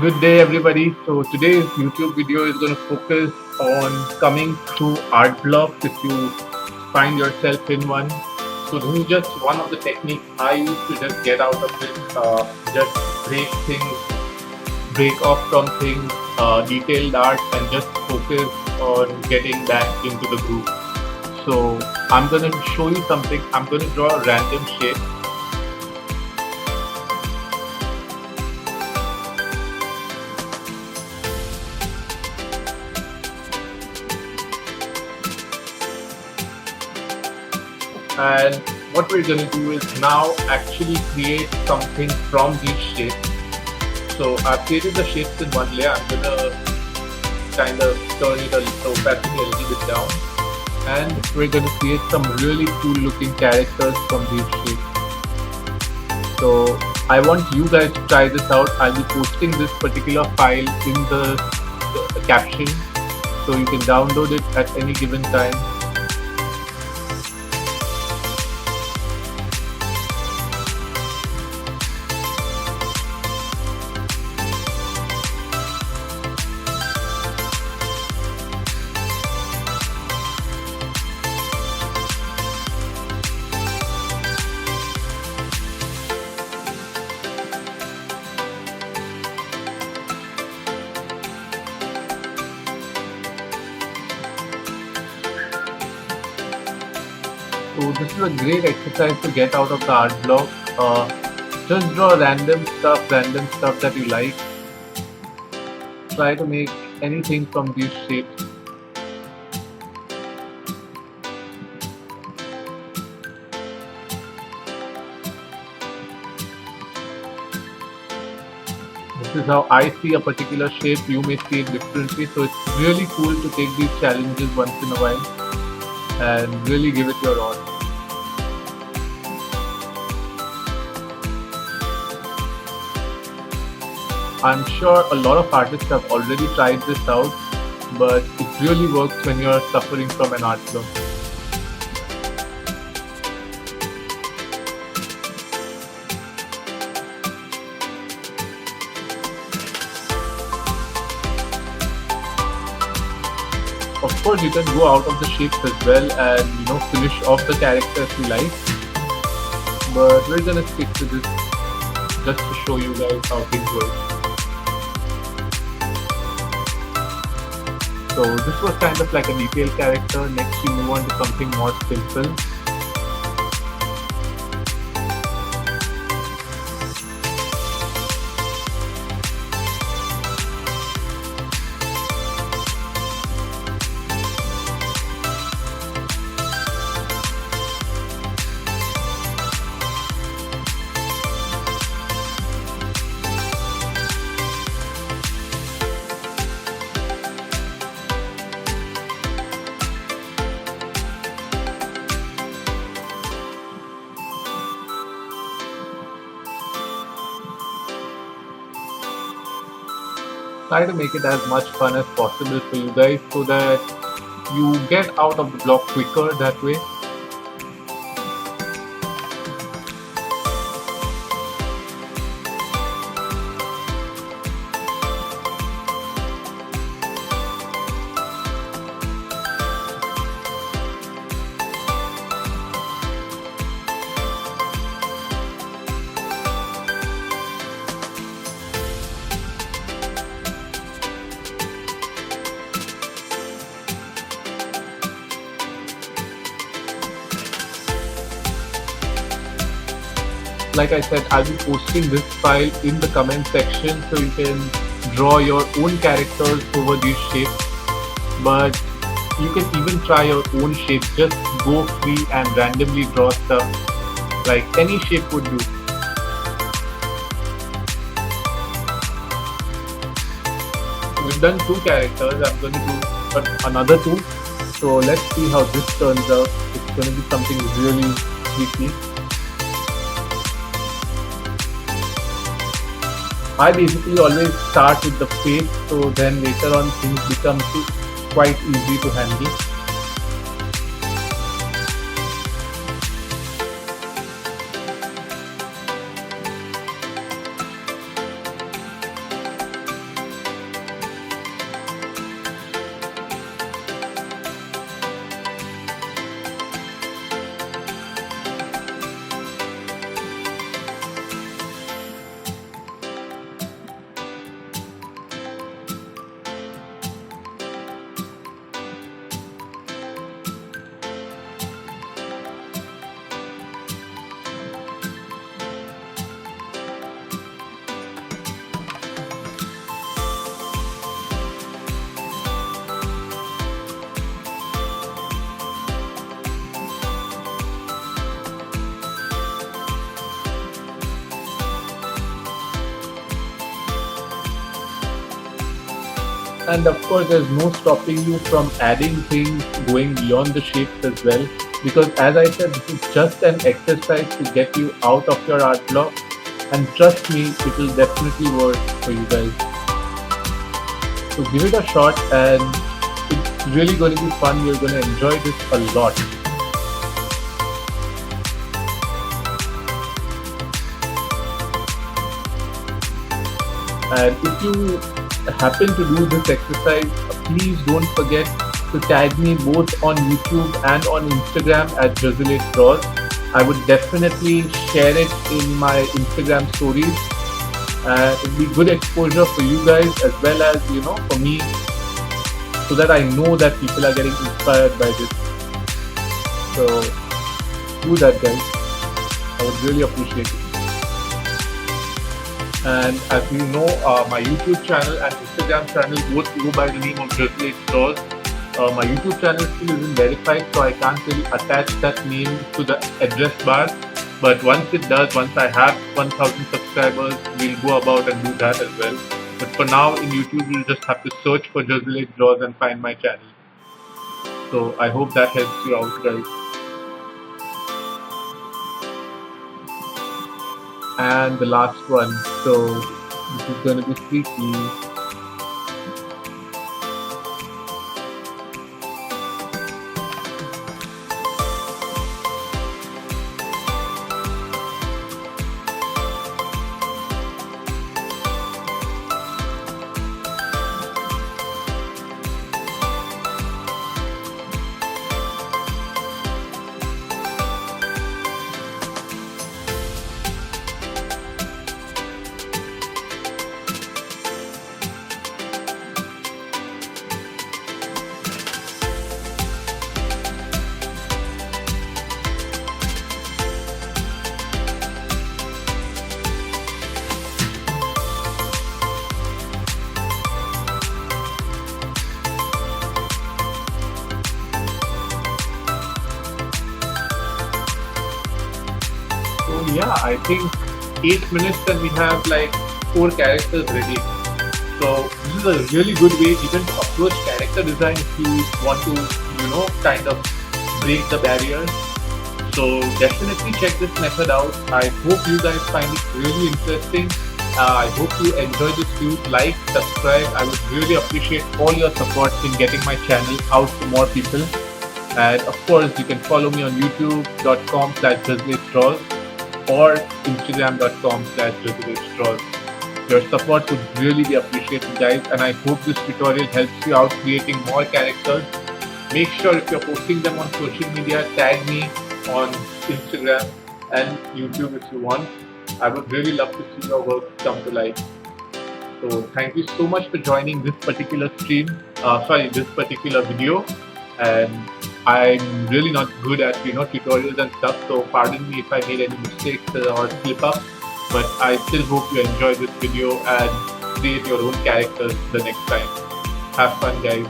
Good day, everybody. So today's YouTube video is going to focus on coming through art blocks if you find yourself in one. So this is just one of the techniques I use to just get out of it, just break things, break off from things, detailed art, and just focus on getting back into the groove. So I'm going to show you something. I'm going to draw a random shape. And what we're going to do is now actually create something from these shapes. So I've created the shapes in one layer. I'm going to kind of turn it the opacity a little bit down, and we're going to create some really cool looking characters from these shapes. So I want you guys to try this out. I'll be posting this particular file in the caption, so you can download it at any given time. So this is a great exercise to get out of the art block. Just draw random stuff that you like. Try to make anything from these shapes. This is how I see a particular shape. You may see it differently. So it's really cool to take these challenges once in a while and really give it your all. I'm sure a lot of artists have already tried this out, but it really works when you're suffering from an art block. Of course, you can go out of the shapes as well and finish off the character if you like, but we're gonna stick to this just to show you guys how things work. So this was kind of like a detailed character. Next we move on to something more simple. Try to make it as much fun as possible for you guys so that you get out of the block quicker that way. Like I said, I'll be posting this file in the comment section so you can draw your own characters over these shapes. But you can even try your own shapes. Just go free and randomly draw stuff. Like any shape would do. We've done two characters. I'm going to do another two. So let's see how this turns out. It's going to be something really tricky. I basically always start with the face, so then later on things become quite easy to handle. And of course, there's no stopping you from adding things, going beyond the shapes as well. Because as I said, this is just an exercise to get you out of your art block. And trust me, it will definitely work for you guys. So give it a shot, and it's really going to be fun. You're going to enjoy this a lot. And if you happen to do this exercise, please don't forget to tag me both on YouTube and on Instagram at jazylhdraws. I would definitely share it in my Instagram stories. It'll be good exposure for you guys as well as for me, so that I know that people are getting inspired by this. So do that, guys. I would really appreciate it. And as you know, my YouTube channel and Instagram channel both go by the name of jazylhdraws. My YouTube channel still isn't verified, so I can't really attach that name to the address bar. But once it does, once I have 1000 subscribers, we'll go about and do that as well. But for now, in YouTube, you'll just have to search for jazylhdraws and find my channel. So I hope that helps you out, guys. And the last one. So this is going to be freaky. So yeah, I think 8 minutes and we have like 4 characters ready. So this is a really good way even to approach character design if you want to, kind of break the barriers. So definitely check this method out. I hope you guys find it really interesting. I hope you enjoy this video. Like, subscribe. I would really appreciate all your support in getting my channel out to more people. And of course, you can follow me on youtube.com/jazylhdraws or instagram.com/jazylhdraws. Your support would really be appreciated, guys, and I hope this tutorial helps you out creating more characters. Make sure if you're posting them on social media, tag me on Instagram and YouTube if you want. I would really love to see your work come to life. So thank you so much for joining this particular this particular video. And I'm really not good at tutorials and stuff, so pardon me if I made any mistakes or slip up. But I still hope you enjoy this video and create your own characters the next time. Have fun, guys.